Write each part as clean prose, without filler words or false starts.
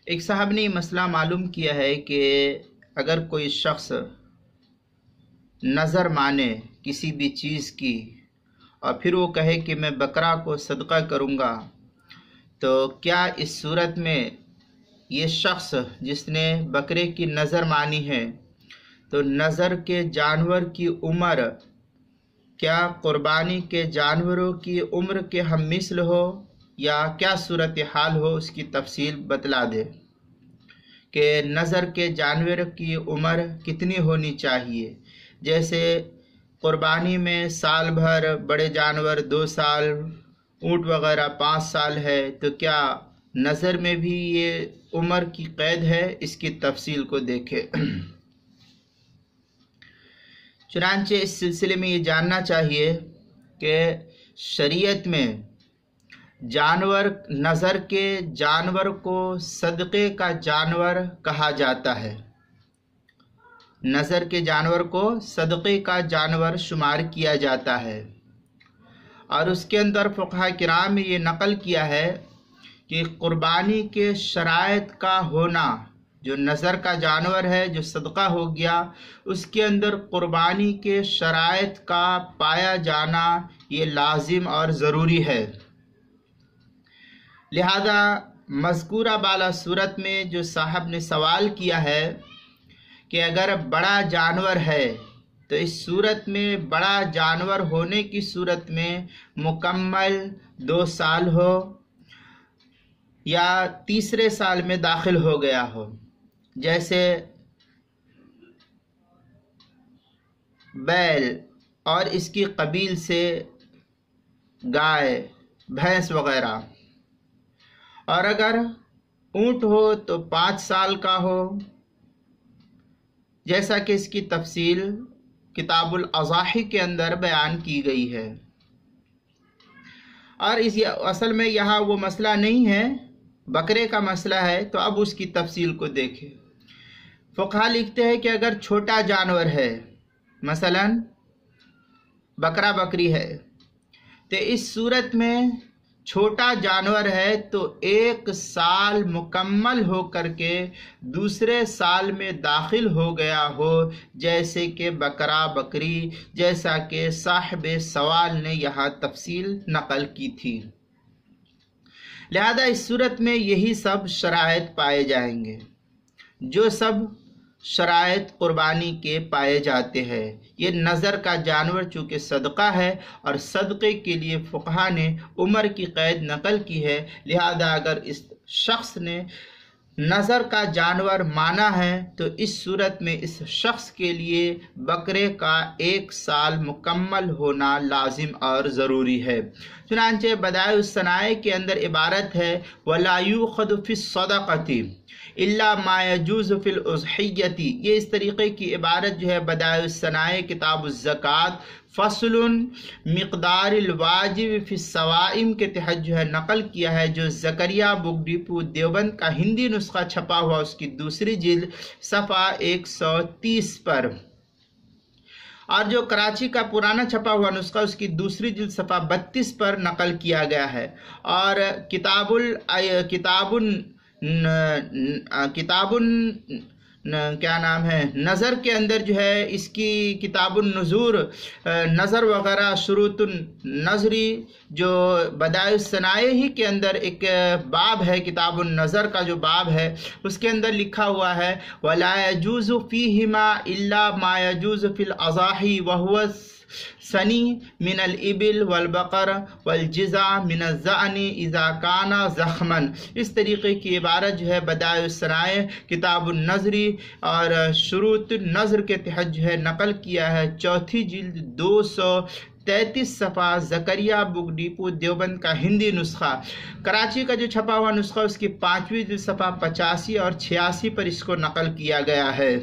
ایک صاحب نے یہ مسئلہ معلوم کیا ہے کہ اگر کوئی شخص نظر مانے کسی بھی چیز کی اور پھر وہ کہے کہ میں بکرا کو صدقہ کروں گا، تو کیا اس صورت میں یہ شخص جس نے بکرے کی نظر مانی ہے تو نظر کے جانور کی عمر کیا قربانی کے جانوروں کی عمر کے ہم مثل ہو یا کیا صورتحال ہو، اس کی تفصیل بتلا دے کہ نظر کے جانور کی عمر کتنی ہونی چاہیے؟ جیسے قربانی میں سال بھر، بڑے جانور 2 سال، اونٹ وغیرہ 5 سال ہے، تو کیا نظر میں بھی یہ عمر کی قید ہے؟ اس کی تفصیل کو دیکھیں۔ چنانچہ اس سلسلے میں یہ جاننا چاہیے کہ شریعت میں جانور، نظر کے جانور کو صدقے کا جانور کہا جاتا ہے، نظر کے جانور کو صدقے کا جانور شمار کیا جاتا ہے، اور اس کے اندر فقہاء کرام نے یہ نقل کیا ہے کہ قربانی کے شرائط کا ہونا، جو نظر کا جانور ہے جو صدقہ ہو گیا، اس کے اندر قربانی کے شرائط کا پایا جانا یہ لازم اور ضروری ہے۔ لہذا مذکورہ بالا صورت میں جو صاحب نے سوال کیا ہے کہ اگر بڑا جانور ہے تو اس صورت میں بڑا جانور ہونے کی صورت میں مکمل 2 سال ہو یا تیسرے سال میں داخل ہو گیا ہو، جیسے بیل اور اس کی قبیل سے گائے، بھینس وغیرہ، اور اگر اونٹ ہو تو 5 سال کا ہو، جیسا کہ اس کی تفصیل کتاب الاضاحی کے اندر بیان کی گئی ہے۔ اور اصل میں یہاں وہ مسئلہ نہیں ہے، بکرے کا مسئلہ ہے، تو اب اس کی تفصیل کو دیکھیں۔ فقہاء لکھتے ہیں کہ اگر چھوٹا جانور ہے، مثلا بکرا بکری ہے، تو اس صورت میں چھوٹا جانور ہے تو 1 سال مکمل ہو کر کے دوسرے سال میں داخل ہو گیا ہو، جیسے کہ بکرا بکری، جیسا کہ صاحب سوال نے یہاں تفصیل نقل کی تھی۔ لہذا اس صورت میں یہی سب شرائط پائے جائیں گے، جو سب شرائط قربانی کے پائے جاتے ہیں۔ یہ نظر کا جانور چونکہ صدقہ ہے اور صدقے کے لیے فقہا نے عمر کی قید نقل کی ہے، لہذا اگر اس شخص نے نظر کا جانور مانا ہے تو اس صورت میں اس شخص کے لیے بکرے کا 1 سال مکمل ہونا لازم اور ضروری ہے۔ چنانچہ بدائع الصنائع کے اندر عبارت ہے وَلَا يُؤْخَذُ فِي الصَّدَقَةِ إِلَّا مَا يَجُوزُ فِي الْأُضْحِيَّةِ۔ یہ اس طریقے کی عبارت جو ہے بدائع الصنائع کتاب الزکوٰۃ فصل مقدار الواجب فی الصوائم کے تحت جو ہے نقل کیا ہے، جو زکریا بک ڈپو دیوبند کا ہندی نسخہ چھپا ہوا اس کی دوسری جلد صفحہ 130 پر، اور جو کراچی کا پرانا چھپا ہوا نسخہ اس کی دوسری جلد صفحہ 32 پر نقل کیا گیا ہے، اور نظر کے اندر جو ہے اس کی کتاب النذور، نظر وغیرہ شروط النظری، جو بدائع الصنائع ہی کے اندر ایک باب ہے، کتاب النظر کا جو باب ہے اس کے اندر لکھا ہوا ہے وَلَا يَجُوزُ فِيهِمَا إِلَّا مَا يَجُوزُ فِي الْأَضَاحِي وَهُوَ سنی من الابل والبقر والجزع من الزعن اذا کانا زخمن۔ اس طریقے کی عبارت جو ہے بدائع الصنائع کتاب النظری اور شروط النظر کے تحت جو ہے نقل کیا ہے، 4 جلد 233 صفحہ زکریا بک ڈپو دیوبند کا ہندی نسخہ۔ کراچی کا جو چھپا ہوا نسخہ اس کی 5ویں جلد صفحہ 85 اور 86 پر اس کو نقل کیا گیا ہے۔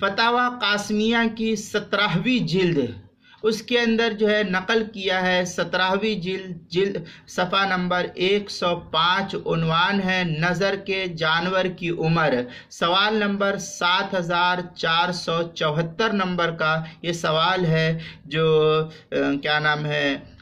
فتاوی قاسمیہ کی 17ویں جلد اس کے اندر جو ہے نقل کیا ہے، 17ویں جلد صفحہ نمبر 105، عنوان ہے نظر کے جانور کی عمر، سوال نمبر 7474 نمبر کا یہ سوال ہے، جو